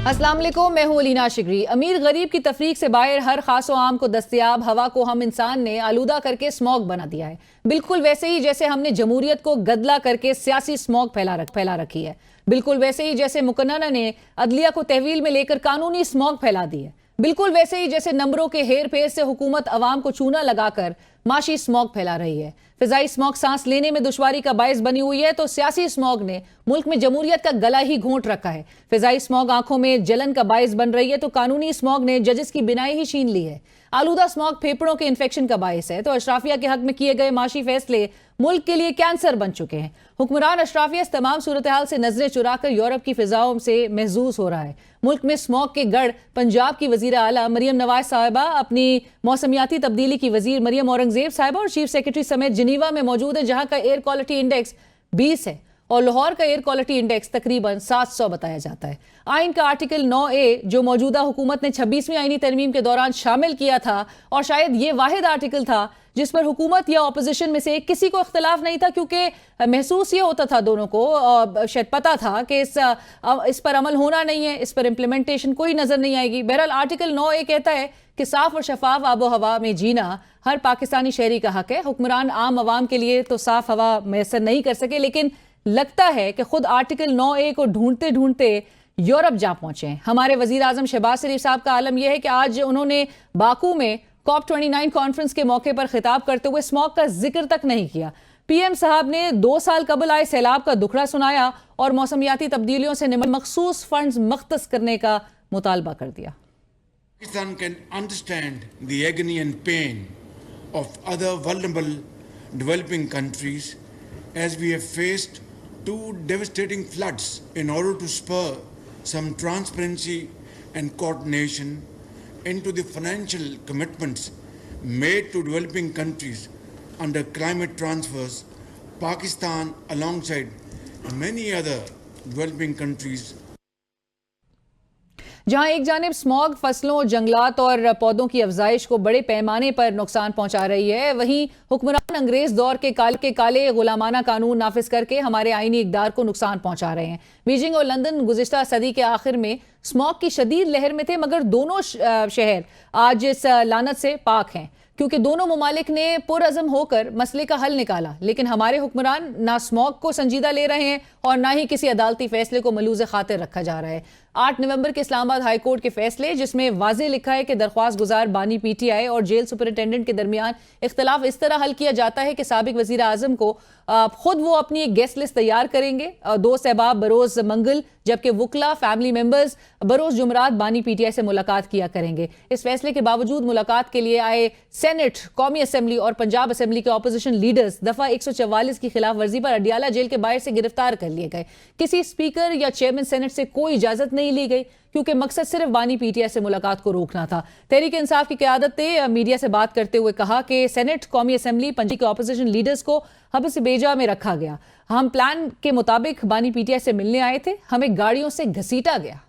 अस्सलाम वालेकुम, मैं हूं अलीना शिगरी। अमीर गरीब की तफरीक से बाहर हर खास व आम को दस्तयाब हवा को हम इंसान ने आलूदा करके स्मॉग बना दिया है। बिल्कुल वैसे ही जैसे हमने जमहूरियत को गदला करके सियासी स्मॉग फैला रखी है। बिल्कुल वैसे ही जैसे मुकन्नना ने अदलिया को तहवील में लेकर कानूनी स्मॉग फैला दी है। बिल्कुल वैसे ही जैसे नंबरों के हेर फेर से हुकूमत अवाम को चूना लगाकर माशी स्मॉग फैला रही है। फिजाई स्मॉग सांस लेने में दुश्वारी का बायस बनी हुई है तो सियासी स्मॉग ने मुल्क में जमहूरियत का गला ही घोंट रखा है। फिजाई स्मॉग आंखों में जलन का बायस बन रही है तो कानूनी स्मॉग ने जजेस की बिनाई ही छीन ली है। आलूदा स्मॉग फेफड़ों के इन्फेक्शन का बायस है तो अशराफिया के हक में किए गए माशी फैसले मुल्क के लिए कैंसर बन चुके हैं। हुक्मरान अशराफिया इस तमाम सूरत हाल से नजरें चुराकर यूरोप की फिजाओं से महजूज हो रहा है। मुल्क में स्मॉग के गढ़ पंजाब की वजीर आला मरियम नवाज साहिबा, अपनी मौसमियाती तब्दीली की वजीर मरियम औरंगजेब साहिबा और चीफ सेक्रेटरी समेत जिनीवा में मौजूद है, जहां का एयर क्वालिटी इंडेक्स 20 है और लाहौर का एयर क्वालिटी इंडेक्स तकरीबन 700 बताया जाता है। आइन का आर्टिकल 9A जो मौजूदा हुकूमत ने 26वीं आईनी तरमीम के दौरान शामिल किया था और शायद ये वाहिद आर्टिकल था जिस पर हुकूमत या ऑपोजिशन में से किसी को इख्तलाफ नहीं था, क्योंकि महसूस ये होता था दोनों को, शायद पता था कि इस पर अमल होना नहीं है, इस पर इम्प्लीमेंटेशन कोई नजर नहीं आएगी। बहरहाल आर्टिकल 9A कहता है कि साफ और शफाफ आबो हवा में जीना हर पाकिस्तानी शहरी का हक है। हुक्मरान आम आवाम के लिए तो साफ हवा मैसर नहीं कर सके, लेकिन लगता है कि खुद आर्टिकल 9A को ढूंढते ढूंढते यूरोप जा पहुंचे हैं। हमारे वजीर आजम शहबाज शरीफ साहब का आलम यह है कि आज उन्होंने बाकू में COP29 कॉन्फ्रेंस के मौके पर खिताब करते हुए स्मॉग का जिक्र तक नहीं किया। PM साहब ने 2 साल कबल आए सैलाब का दुखड़ा सुनाया और मौसमियाती तब्दीलियों से निमटने मखसूस फंड्स मख्तस करने का मुतालबा कर दिया। Pakistan can understand the agony and pain of other vulnerable developing countries as we have faced 2 devastating floods in order to spur some transparency and coordination into the financial commitments made to developing countries under climate transfers. Pakistan, alongside many other developing countries, जहां एक जानिब smog फसलों, जंगलात और पौधों की अफजाइश को बड़े पैमाने पर नुकसान पहुंचा रही है, वहीं हुक्मरान अंग्रेज दौर के काले गुलामाना कानून नाफिज करके हमारे आईनी इक़दार को नुकसान पहुंचा रहे हैं। बीजिंग और लंदन गुज़िश्ता सदी के आखिर में स्मॉग की शदीद लहर में थे, मगर दोनों शहर आज इस लानत से पाक हैं क्योंकि दोनों ममालिक ने पुरअज़म होकर मसले का हल निकाला। लेकिन हमारे हुक्मरान ना स्मॉग को संजीदा ले रहे हैं और ना ही किसी अदालती फैसले को मलूज़ खातिर रखा जा रहा है। 8 नवंबर के इस्लामाबाद हाई कोर्ट के फैसले, जिसमें वाज़े लिखा है कि दरख्वास्त गुजार बानी PTI और जेल सुपरिटेंडेंट के दरमियान इख्तलाफ इस तरह हल किया जाता है कि साबिक वज़ीर आज़म को खुद वो अपनी एक गेस्ट लिस्ट तैयार करेंगे। 2 सहबाब बरोज़ मंगल, जबकि वकला फैमिली मेंबर्स बरोज़ जुमरात बानी PTI से मुलाकात किया करेंगे। इस फैसले के बावजूद मुलाकात के लिए आए सेनेट, कौमी असम्बली और पंजाब असम्बली के अपोजिशन लीडर्स दफा 144 की खिलाफ वर्जी पर अडियाला जेल के बाहर से गिरफ्तार कर लिए गए। किसी स्पीकर या चेयरमैन सेनेट से कोई इजाजत नहीं ली गई क्योंकि मकसद सिर्फ बानी PTI से मुलाकात को रोकना था। तहरीक इंसाफ की क़यादत ने मीडिया से बात करते हुए कहा कि सेनेट, कौमी असम्बली, पंजाब के ऑपोजिशन लीडर्स को हब्स बेजा में रखा गया। हम प्लान के मुताबिक बानी PTI से मिलने आए थे, हमें गाड़ियों से घसीटा गया।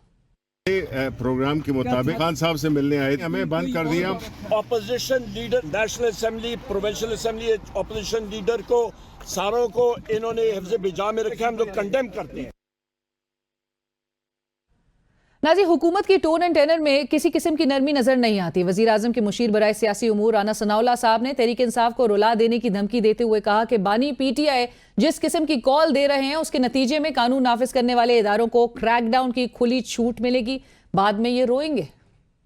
प्रोग्राम के मुताबिक खान साहब से मिलने आए थे, हमें बंद कर दिया। Opposition leader, national assembly, provincial assembly, opposition leader को सारों को इन्होंने हिफ्ज़ बिजा में रखा। हम लोग कंडेम करते हैं। नाज़ी, हुकूमत की टोन एंड टेनर में किसी किस्म की नरमी नजर नहीं आती। वजीर आजम के मुशीर बराए सियासी उमूर राना सनाउल्लाह साहब ने तहरीक इंसाफ को रुला देने की धमकी देते हुए कहा कि बानी PTI जिस किस्म की कॉल दे रहे हैं उसके नतीजे में कानून नाफिज करने वाले इदारों को क्रैकडाउन की खुली छूट मिलेगी, बाद में ये रोएंगे।